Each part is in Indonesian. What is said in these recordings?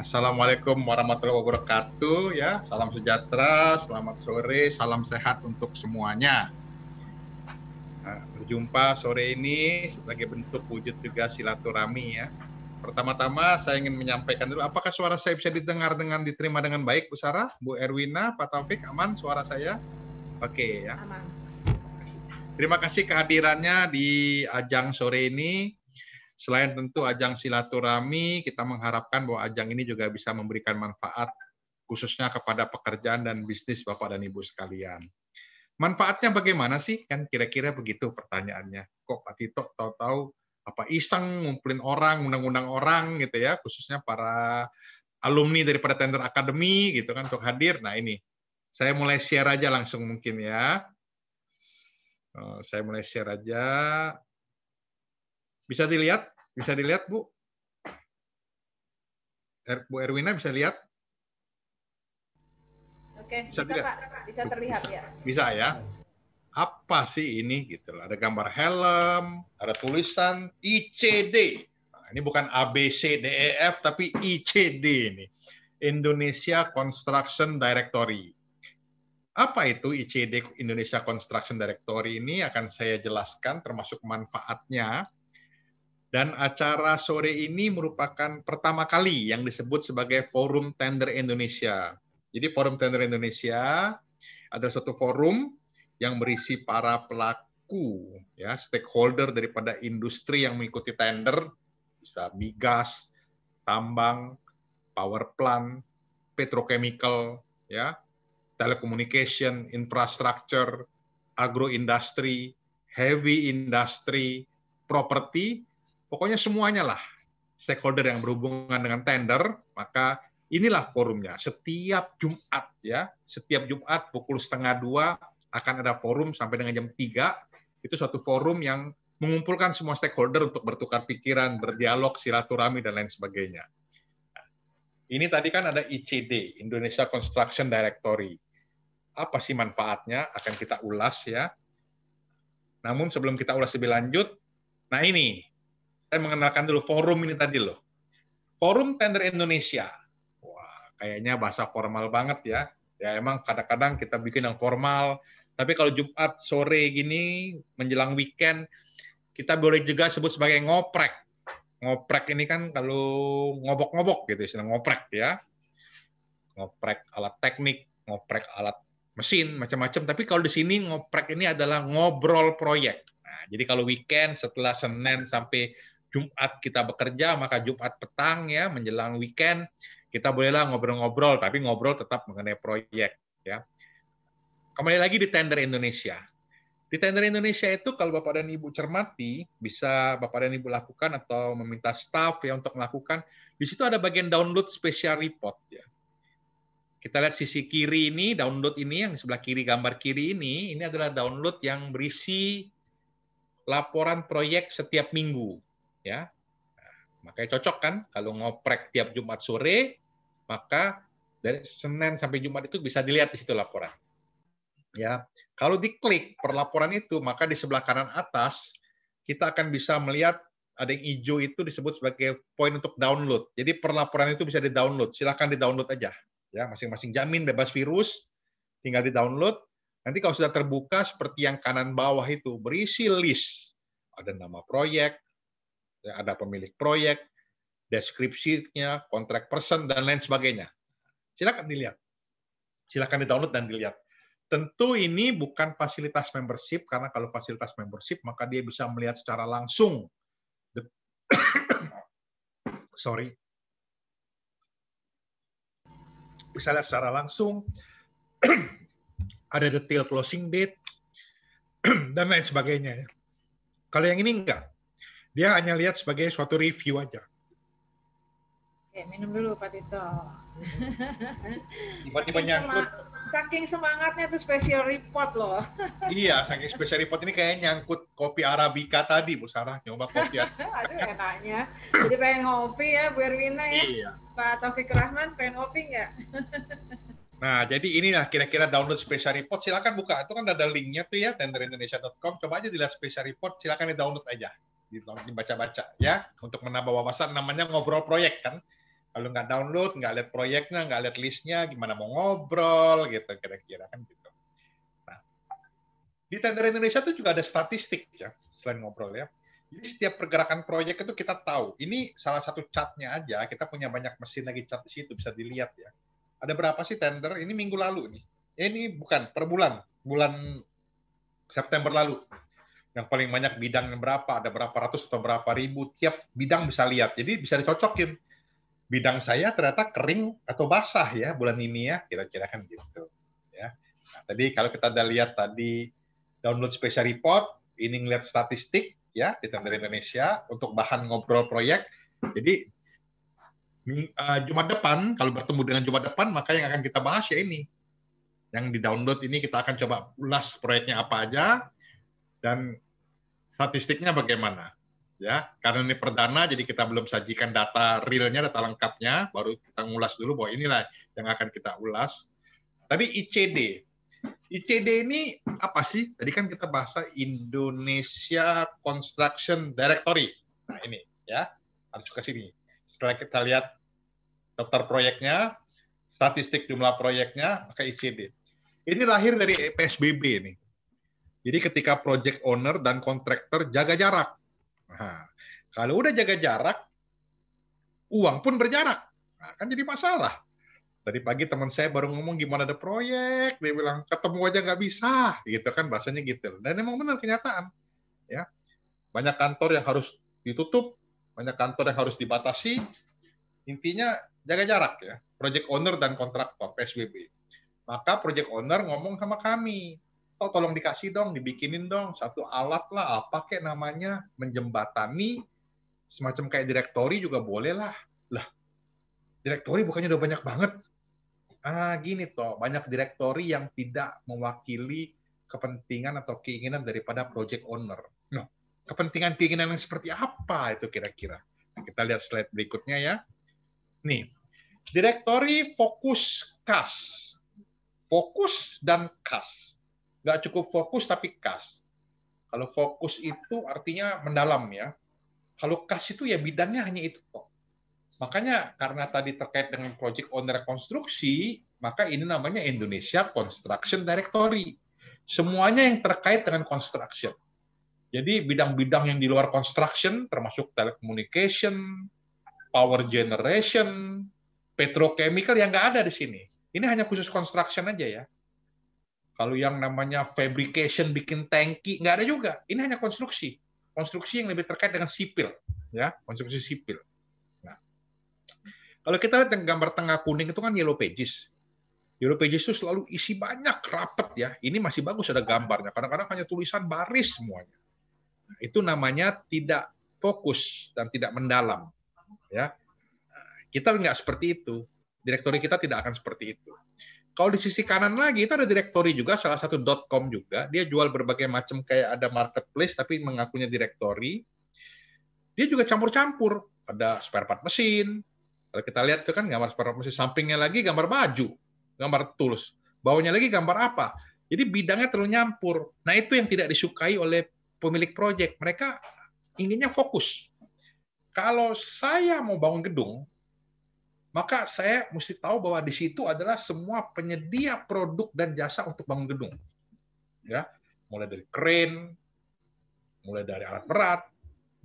Assalamualaikum warahmatullahi wabarakatuh ya. Salam sejahtera, selamat sore, salam sehat untuk semuanya. Berjumpa sore ini sebagai bentuk wujud juga silaturahmi ya. Pertama-tama saya ingin menyampaikan dulu, apakah suara saya bisa didengar dengan diterima dengan baik, Bu Sarah, Bu Erwina, Pak Taufik, aman suara saya? Oke ya. Aman. Terima kasih kehadirannya di ajang sore ini. Selain tentu ajang silaturahmi, kita mengharapkan bahwa ajang ini juga bisa memberikan manfaat khususnya kepada pekerjaan dan bisnis Bapak dan Ibu sekalian. Manfaatnya bagaimana sih? Kan kira-kira begitu pertanyaannya. Kok Pak Tito tahu-tahu apa iseng ngumpulin orang, undang-undang orang gitu ya, khususnya para alumni daripada Tender Academy gitu kan untuk hadir. Nah ini, saya mulai share aja langsung mungkin ya. Saya mulai share aja. Bisa dilihat? Bisa dilihat, Bu? Bu Erwina bisa lihat? Oke, bisa Pak. Bisa terlihat ya. Bisa ya. Apa sih ini? Gitu. Ada gambar helm, ada tulisan ICD. Nah, ini bukan A, B, C, D, E, F, tapi ICD ini. Indonesia Construction Directory. Apa itu ICD Indonesia Construction Directory ini akan saya jelaskan termasuk manfaatnya. Dan acara sore ini merupakan pertama kali yang disebut sebagai Forum Tender Indonesia. Jadi Forum Tender Indonesia adalah satu forum yang berisi para pelaku, ya, stakeholder daripada industri yang mengikuti tender, bisa migas, tambang, power plant, petrochemical, ya, telecommunication, infrastructure, agroindustri, heavy industry, property, pokoknya semuanya lah stakeholder yang berhubungan dengan tender, maka inilah forumnya. Setiap Jumat ya, setiap Jumat pukul 1:30 akan ada forum sampai dengan jam 3. Itu suatu forum yang mengumpulkan semua stakeholder untuk bertukar pikiran, berdialog, silaturahmi dan lain sebagainya. Ini tadi kan ada ICD, Indonesia Construction Directory. Apa sih manfaatnya? Akan kita ulas ya. Namun sebelum kita ulas lebih lanjut, nah ini saya mengenalkan dulu forum ini tadi loh. Forum Tender Indonesia. Wah, kayaknya bahasa formal banget ya. Ya emang kadang-kadang kita bikin yang formal, tapi kalau Jumat sore gini menjelang weekend kita boleh juga sebut sebagai ngoprek. Ngoprek ini kan kalau ngobok-ngobok gitu istilah ngoprek ya. Ngoprek alat teknik, ngoprek alat mesin, macam-macam. Tapi kalau di sini ngoprek ini adalah ngobrol proyek. Nah, jadi kalau weekend setelah Senin sampai Jumat kita bekerja, maka Jumat petang ya menjelang weekend kita bolehlah ngobrol-ngobrol, tapi ngobrol tetap mengenai proyek ya. Kembali lagi di Tender Indonesia. Di Tender Indonesia itu kalau Bapak dan Ibu cermati, bisa Bapak dan Ibu lakukan atau meminta staff ya untuk melakukan. Di situ ada bagian download special report ya. Kita lihat sisi kiri ini, download ini yang sebelah kiri gambar kiri ini adalah download yang berisi laporan proyek setiap minggu ya. Makanya cocok kan kalau ngoprek tiap Jumat sore, maka dari Senin sampai Jumat itu bisa dilihat di situ laporan. Ya, kalau diklik per laporan itu, maka di sebelah kanan atas kita akan bisa melihat ada yang hijau itu disebut sebagai poin untuk download. Jadi per laporan itu bisa di-download. Silakan di-download aja. Ya, masing-masing jamin bebas virus, tinggal di-download. Nanti kalau sudah terbuka seperti yang kanan bawah itu berisi list. Ada nama proyek, ada pemilik proyek, deskripsinya, kontrak person, dan lain sebagainya. Silakan dilihat. Silakan di-download dan dilihat. Tentu ini bukan fasilitas membership, karena kalau fasilitas membership, maka dia bisa melihat secara langsung. Bisa lihat secara langsung, ada detail closing date, dan lain sebagainya. Kalau yang ini enggak. Dia hanya lihat sebagai suatu review aja. Oke, minum dulu Pak Tito. Tiba-tiba nyangkut. Saking semangatnya tuh special report loh. Iya, saking special report ini kayak nyangkut kopi Arabica tadi, Bu Sarah. Nyoba kopi Arabica. Aduh, enaknya. Jadi pengen ngopi ya, Bu Erwina ya. Iya. Pak Taufik Rahman, pengen ngopi nggak? Nah, jadi inilah kira-kira download special report. Silakan buka. Itu kan ada linknya tuh ya, tenderindonesia.com. Coba aja dilihat special report. Silakan di-download aja. Dibaca-baca ya. Untuk menambah wawasan, namanya ngobrol proyek kan. Kalau nggak download, nggak lihat proyeknya, nggak lihat listnya, gimana mau ngobrol gitu kira-kira kan gitu. Nah, di tender Indonesia itu juga ada statistik ya, selain ngobrol ya. Jadi setiap pergerakan proyek itu kita tahu. Ini salah satu chartnya aja. Kita punya banyak mesin lagi chart di situ, bisa dilihat ya. Ada berapa sih tender? Ini minggu lalu nih. Ini bukan per bulan September lalu. Yang paling banyak bidangnya berapa? Ada berapa ratus atau berapa ribu? Tiap bidang bisa lihat. Jadi bisa dicocokin. Bidang saya ternyata kering atau basah ya bulan ini ya. Kira-kira kan gitu. Ya. Nah, tadi kalau kita udah lihat tadi download special report, ini ngeliat statistik ya di tender Indonesia untuk bahan ngobrol proyek. Jadi Jumat depan, kalau bertemu dengan Jumat depan, maka yang akan kita bahas ya ini. Yang di-download ini kita akan coba ulas proyeknya apa aja, dan statistiknya bagaimana. Ya, karena ini perdana, jadi kita belum sajikan data realnya, data lengkapnya, baru kita ngulas dulu bahwa inilah yang akan kita ulas. Tadi ICD. ICD ini apa sih? Tadi kan kita bahasa Indonesia Construction Directory. Nah ini ya, harus ke sini. Setelah kita lihat daftar proyeknya, statistik jumlah proyeknya, maka ICD. Ini lahir dari PSBB ini. Jadi ketika project owner dan kontraktor jaga jarak. Nah, kalau udah jaga jarak, uang pun berjarak. Nah, kan jadi masalah. Tadi pagi teman saya baru ngomong gimana ada proyek, dia bilang ketemu aja nggak bisa, gitu kan bahasanya gitu. Dan emang benar kenyataan, ya banyak kantor yang harus ditutup, banyak kantor yang harus dibatasi. Intinya jaga jarak ya, project owner dan kontraktor PSBB. Maka project owner ngomong sama kami, oh tolong dikasih dong, dibikinin dong satu alat lah, apa kayak namanya menjembatani, semacam kayak direktori juga boleh lah. Lah, direktori bukannya udah banyak banget. Gini toh, banyak direktori yang tidak mewakili kepentingan atau keinginan daripada project owner. Nah, kepentingan keinginan yang seperti apa itu kira-kira? Nah, kita lihat slide berikutnya ya. Nih, direktori fokus kas. Fokus dan kas. Nggak cukup fokus tapi kas. Kalau fokus itu artinya mendalam ya. Kalau kas itu ya bidangnya hanya itu kok. Makanya karena tadi terkait dengan project owner konstruksi, maka ini namanya Indonesia Construction Directory. Semuanya yang terkait dengan construction. Jadi bidang-bidang yang di luar construction, termasuk telecommunication, power generation, petrochemical yang nggak ada di sini. Ini hanya khusus construction aja ya. Kalau yang namanya fabrication, bikin tangki, nggak ada juga. Ini hanya konstruksi. Konstruksi yang lebih terkait dengan sipil. Ya, konstruksi sipil. Kalau kita lihat yang gambar tengah kuning itu kan Yellow Pages. Yellow Pages itu selalu isi banyak, rapet ya. Ini masih bagus ada gambarnya. Kadang-kadang hanya tulisan baris semuanya. Nah, itu namanya tidak fokus dan tidak mendalam. Ya, kita nggak seperti itu. Direktori kita tidak akan seperti itu. Kalau di sisi kanan lagi itu ada direktori juga, salah satu .com juga. Dia jual berbagai macam kayak ada marketplace tapi mengakunya direktori. Dia juga campur-campur. Ada spare part mesin. Kalau kita lihat itu kan gambar spare part mesin, sampingnya lagi gambar baju, gambar tools. Bawahnya lagi gambar apa. Jadi bidangnya terlalu nyampur. Nah itu yang tidak disukai oleh pemilik proyek. Mereka inginnya fokus. Kalau saya mau bangun gedung, maka saya mesti tahu bahwa di situ adalah semua penyedia produk dan jasa untuk bangun gedung. Ya, mulai dari crane, mulai dari alat berat,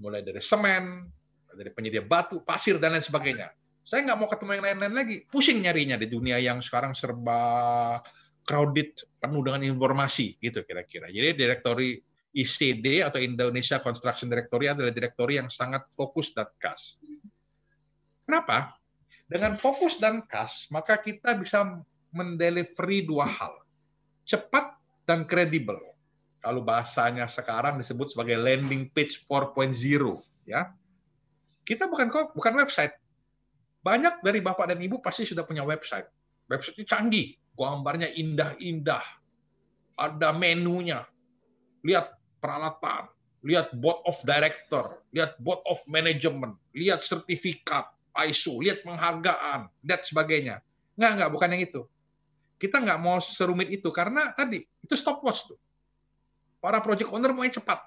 mulai dari semen, dari penyedia batu, pasir, dan lain sebagainya. Saya nggak mau ketemu yang lain-lain lagi. Pusing nyarinya di dunia yang sekarang serba crowded, penuh dengan informasi, gitu kira-kira. Jadi direktori ICD atau Indonesia Construction Directory adalah direktori yang sangat fokus dan kas. Kenapa? Dengan fokus dan kas, maka kita bisa mendelivery dua hal. Cepat dan kredibel. Kalau bahasanya sekarang disebut sebagai landing page 4.0, ya. Kita bukan website. Banyak dari Bapak dan Ibu pasti sudah punya website. Website-nya canggih, gambarnya indah-indah. Ada menunya. Lihat peralatan, lihat board of director, lihat board of management, lihat sertifikat, ISO, lihat penghargaan, dan sebagainya. Enggak, bukan yang itu. Kita nggak mau serumit itu, karena tadi, itu stopwatch tuh. Para project owner mau yang cepat.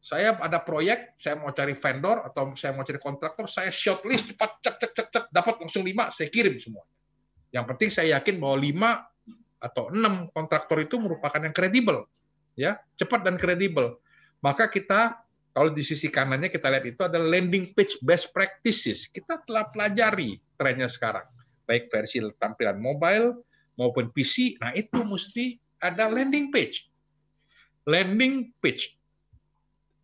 Saya ada proyek, saya mau cari vendor atau saya mau cari kontraktor, saya shortlist cepat, cek, dapat langsung 5, saya kirim semua. Yang penting saya yakin bahwa 5 atau 6 kontraktor itu merupakan yang kredibel, ya, cepat dan kredibel. Maka kita, kalau di sisi kanannya kita lihat itu adalah landing page best practices. Kita telah pelajari trennya sekarang, baik versi tampilan mobile maupun PC. Nah, itu mesti ada landing page. Landing page.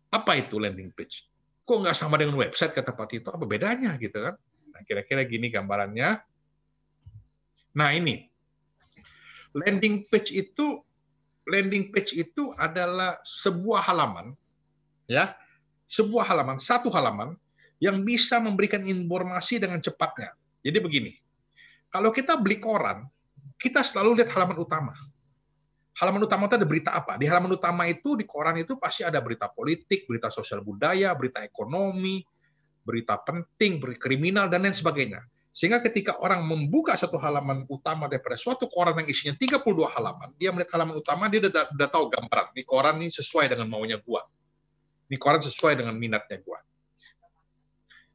Apa itu landing page? Kok nggak sama dengan website kata Pak Tito? Apa bedanya gitu kan? Nah, kira-kira gini gambarannya. Nah, ini landing page itu adalah sebuah halaman, ya, sebuah halaman, satu halaman yang bisa memberikan informasi dengan cepatnya. Jadi begini, kalau kita beli koran, kita selalu lihat halaman utama. Halaman utama itu ada berita apa? Di halaman utama itu, di koran itu pasti ada berita politik, berita sosial budaya, berita ekonomi, berita penting, berita kriminal, dan lain sebagainya. Sehingga ketika orang membuka satu halaman utama daripada suatu koran yang isinya 32 halaman, dia melihat halaman utama, dia udah tahu gambaran. Ini koran ini sesuai dengan maunya gua. Ini koran sesuai dengan minatnya gua.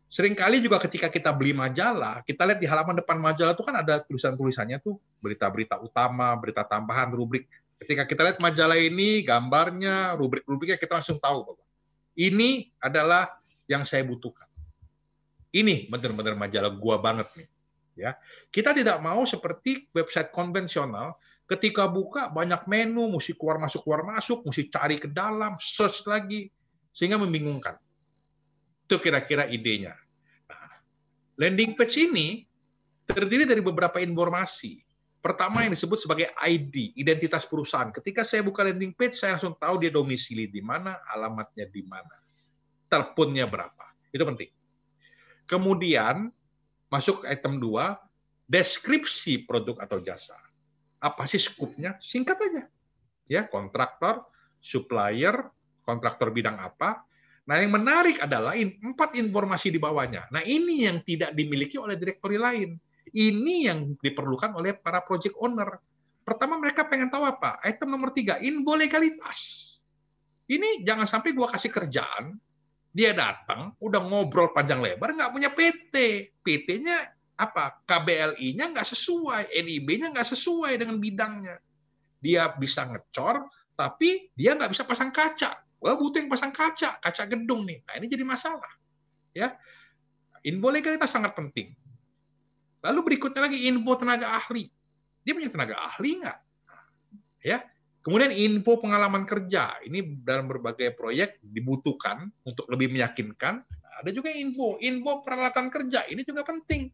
Seringkali juga ketika kita beli majalah, kita lihat di halaman depan majalah itu kan ada tulisan-tulisannya tuh, berita-berita utama, berita tambahan, rubrik. Ketika kita lihat majalah ini, gambarnya, rubrik-rubriknya, kita langsung tahu bahwa ini adalah yang saya butuhkan. Ini benar-benar majalah gua banget nih. Ya, kita tidak mau seperti website konvensional. Ketika buka banyak menu, mesti keluar masuk, mesti cari ke dalam, search lagi, sehingga membingungkan. Itu kira-kira idenya. Nah, landing page ini terdiri dari beberapa informasi. Pertama yang disebut sebagai ID, identitas perusahaan. Ketika saya buka landing page, saya langsung tahu dia domisili di mana, alamatnya di mana, teleponnya berapa. Itu penting. Kemudian, masuk ke item 2, deskripsi produk atau jasa. Apa sih skupnya? Singkat aja. Ya, kontraktor, supplier, kontraktor bidang apa. Nah, yang menarik adalah 4 informasi di bawahnya. Nah, ini yang tidak dimiliki oleh direktori lain. Ini yang diperlukan oleh para project owner. Pertama, mereka pengen tahu apa? Item nomor 3, info legalitas. Ini jangan sampai gua kasih kerjaan, dia datang, udah ngobrol panjang lebar, nggak punya PT. PT-nya apa? KBLI-nya nggak sesuai, NIB-nya nggak sesuai dengan bidangnya. Dia bisa ngecor, tapi dia nggak bisa pasang kaca. Wah, butuh yang pasang kaca gedung nih. Nah, ini jadi masalah. Ya, info legalitas sangat penting. Lalu berikutnya lagi info tenaga ahli. Dia punya tenaga ahli nggak? Ya. Kemudian info pengalaman kerja. Ini dalam berbagai proyek dibutuhkan untuk lebih meyakinkan. Ada juga info peralatan kerja. Ini juga penting.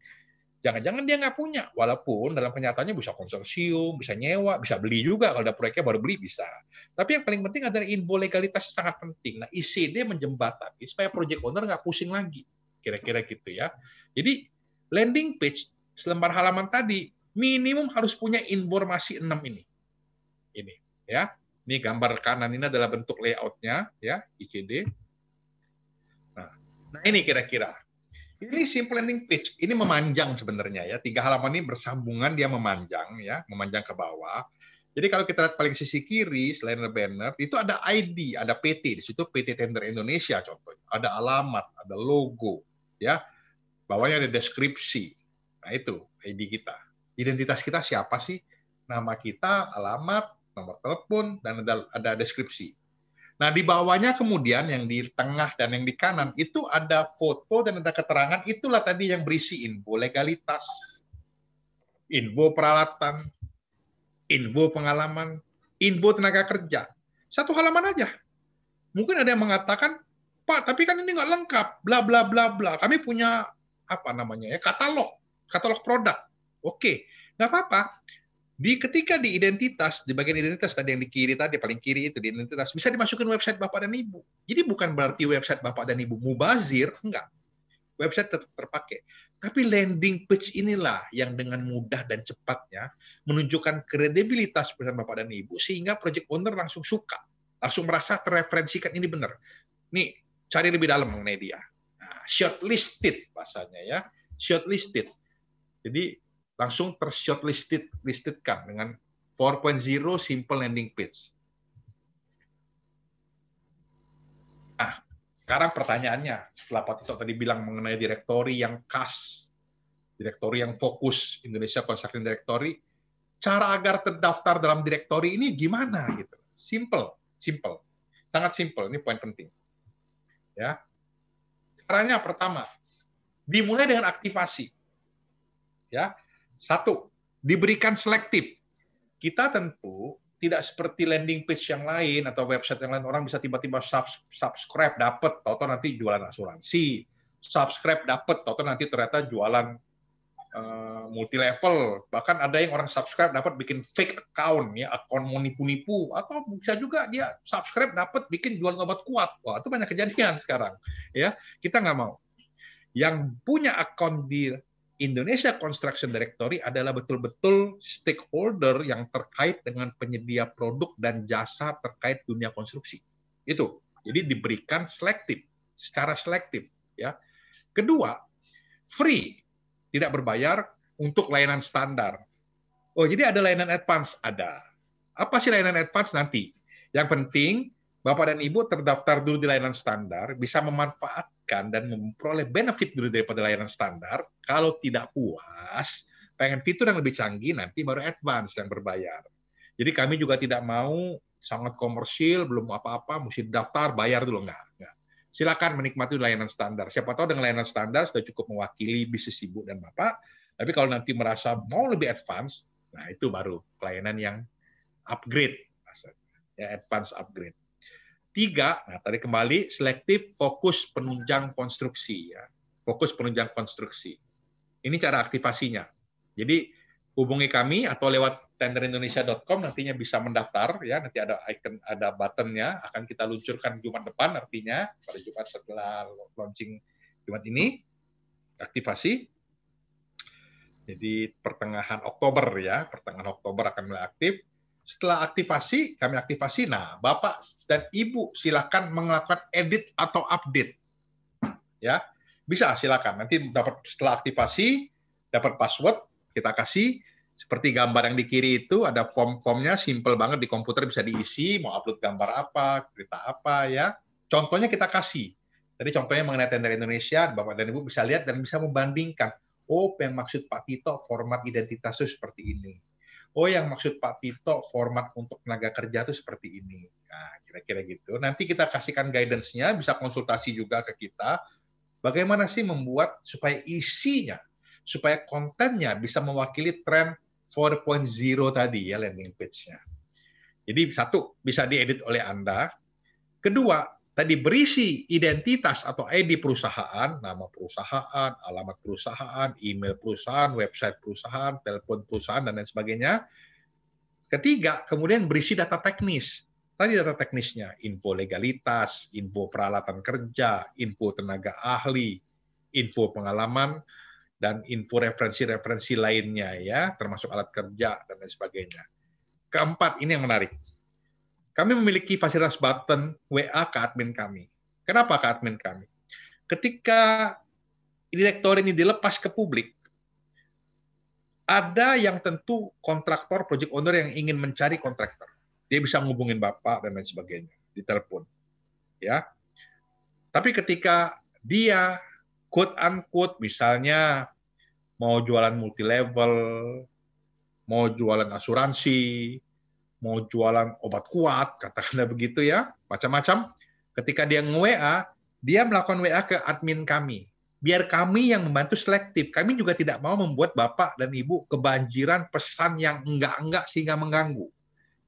Jangan-jangan dia nggak punya. Walaupun dalam kenyataannya bisa konsorsium, bisa nyewa, bisa beli juga. Kalau ada proyeknya baru beli bisa. Tapi yang paling penting adalah info legalitas sangat penting. Nah, ICD menjembatani supaya project owner nggak pusing lagi. Kira-kira gitu ya. Jadi landing page selembar halaman tadi minimum harus punya informasi 6 ini. Ini ya. Ini gambar kanan ini adalah bentuk layout-nya ya, ICD. Nah, ini kira-kira. Ini simple landing page. Ini memanjang sebenarnya ya. 3 halaman ini bersambungan, dia memanjang ya, memanjang ke bawah. Jadi kalau kita lihat paling sisi kiri selain banner itu ada ID, ada PT. Di situ PT Tender Indonesia contohnya. Ada alamat, ada logo ya. Bawahnya ada deskripsi. Nah, itu ID kita. Identitas kita siapa sih? Nama kita, alamat, nomor telepon, dan ada deskripsi. Nah, di bawahnya kemudian yang di tengah dan yang di kanan itu ada foto dan ada keterangan. Itulah tadi yang berisi info legalitas, info peralatan, info pengalaman, info tenaga kerja. Satu halaman aja. Mungkin ada yang mengatakan, Pak, tapi kan ini nggak lengkap, bla bla bla bla. Kami punya apa namanya ya, katalog produk. Oke, nggak apa-apa. Ketika di identitas, di bagian identitas tadi yang di kiri tadi, paling kiri itu di identitas, bisa dimasukin website Bapak dan Ibu. Jadi bukan berarti website Bapak dan Ibu mubazir, enggak. Website tetap terpakai. Tapi landing page inilah yang dengan mudah dan cepatnya menunjukkan kredibilitas perusahaan Bapak dan Ibu, sehingga project owner langsung suka, langsung merasa terreferensikan ini benar. Nih, cari lebih dalam mengenai dia. Nah, shortlisted bahasanya ya, shortlisted. Jadi langsung tershortlistedkan dengan 4.0 simple landing page. Nah, sekarang pertanyaannya, setelah Pak Tito tadi bilang mengenai direktori yang khas, direktori yang fokus, Indonesia Construction Directory, cara agar terdaftar dalam direktori ini gimana gitu? Simple, sangat simple. Ini poin penting. Ya, caranya pertama, dimulai dengan aktivasi. Ya, satu, diberikan selektif. Kita tentu tidak seperti landing page yang lain atau website yang lain, orang bisa tiba-tiba subscribe dapat, tahu-tahu nanti jualan asuransi, subscribe dapat, tahu-tahu nanti ternyata jualan multi level, bahkan ada yang orang subscribe dapat bikin fake account, ya, akun mau nipu-nipu, atau bisa juga dia subscribe dapat bikin jual obat kuat. Wah, itu banyak kejadian sekarang, ya. Kita nggak mau. Yang punya akun di Indonesia Construction Directory adalah betul-betul stakeholder yang terkait dengan penyedia produk dan jasa terkait dunia konstruksi. Itu. Jadi diberikan selektif, secara selektif, ya. Kedua, free, tidak berbayar untuk layanan standar. Oh, jadi ada layanan advance? Ada. Apa sih layanan advance nanti? Yang penting, Bapak dan Ibu terdaftar dulu di layanan standar, bisa memanfaatkan dan memperoleh benefit dulu daripada layanan standar. Kalau tidak puas, pengen fitur yang lebih canggih, nanti baru advance yang berbayar. Jadi kami juga tidak mau sangat komersil, belum apa-apa, mesti daftar, bayar dulu. Enggak. Silakan menikmati layanan standar. Siapa tahu dengan layanan standar sudah cukup mewakili bisnis Ibu dan Bapak. Tapi kalau nanti merasa mau lebih advance, nah itu baru pelayanan yang upgrade, ya, advance upgrade. 3, nah tadi kembali selektif, fokus penunjang konstruksi, ya, fokus penunjang konstruksi. Ini cara aktivasinya. Jadi hubungi kami atau lewat tenderindonesia.com nantinya bisa mendaftar, ya, nanti ada icon, ada buttonnya, akan kita luncurkan Jumat depan, artinya pada Jumat setelah launching Jumat ini aktivasi. Jadi pertengahan Oktober, ya, pertengahan Oktober akan mulai aktif. Setelah aktivasi, kami aktivasi, nah Bapak dan Ibu silakan melakukan edit atau update, ya, bisa silakan. Nanti dapat setelah aktivasi dapat password, kita kasih. Seperti gambar yang di kiri itu ada form-formnya, simple banget, di komputer bisa diisi, mau upload gambar apa, cerita apa, ya. Contohnya kita kasih. Jadi contohnya mengenai Tender Indonesia, Bapak dan Ibu bisa lihat dan bisa membandingkan. Oh, yang maksud Pak Tito format identitas itu seperti ini. Oh, yang maksud Pak Tito format untuk tenaga kerja itu seperti ini. Nah, kira-kira gitu. Nanti kita kasihkan guidance-nya, bisa konsultasi juga ke kita. Bagaimana sih membuat supaya isinya, supaya kontennya bisa mewakili tren 4.0 tadi, ya, landing page-nya. Jadi satu, bisa diedit oleh Anda. Kedua, tadi berisi identitas atau ID perusahaan, nama perusahaan, alamat perusahaan, email perusahaan, website perusahaan, telepon perusahaan, dan lain sebagainya. Ketiga, kemudian berisi data teknis. Tadi data teknisnya, info legalitas, info peralatan kerja, info tenaga ahli, info pengalaman, dan info referensi-referensi lainnya, ya, termasuk alat kerja dan lain sebagainya. Keempat, ini yang menarik. Kami memiliki fasilitas button WA ke admin kami. Kenapa ke admin kami? Ketika direktori ini dilepas ke publik, ada yang tentu kontraktor, project owner yang ingin mencari kontraktor. Dia bisa menghubungin Bapak dan lain sebagainya di telepon, ya. Tapi ketika dia quote unquote misalnya mau jualan multi level, mau jualan asuransi, mau jualan obat kuat, katakanlah begitu, ya, macam-macam. Ketika dia nge-WA, dia melakukan WA ke admin kami. Biar kami yang membantu selektif. Kami juga tidak mau membuat Bapak dan Ibu kebanjiran pesan yang enggak-enggak sehingga mengganggu.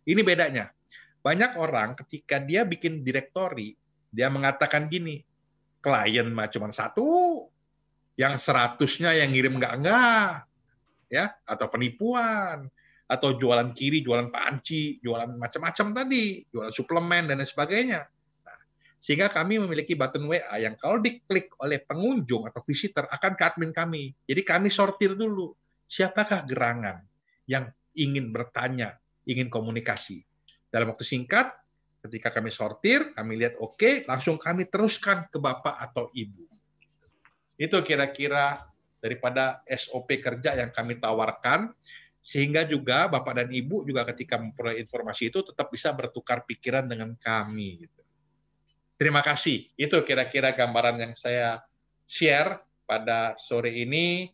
Ini bedanya. Banyak orang ketika dia bikin direktori, dia mengatakan gini, klien mah cuma satu, yang 100-nya yang ngirim enggak, ya, atau penipuan, atau jualan kiri, jualan panci, jualan macam-macam tadi, jualan suplemen dan lain sebagainya. Nah, sehingga kami memiliki button WA yang kalau diklik oleh pengunjung atau visitor akan ke admin kami. Jadi kami sortir dulu, siapakah gerangan yang ingin bertanya, ingin komunikasi. Dalam waktu singkat, ketika kami sortir, kami lihat oke, langsung kami teruskan ke Bapak atau Ibu. Itu kira-kira daripada SOP kerja yang kami tawarkan, sehingga juga Bapak dan Ibu juga ketika memperoleh informasi itu tetap bisa bertukar pikiran dengan kami. Terima kasih. Itu kira-kira gambaran yang saya share pada sore ini.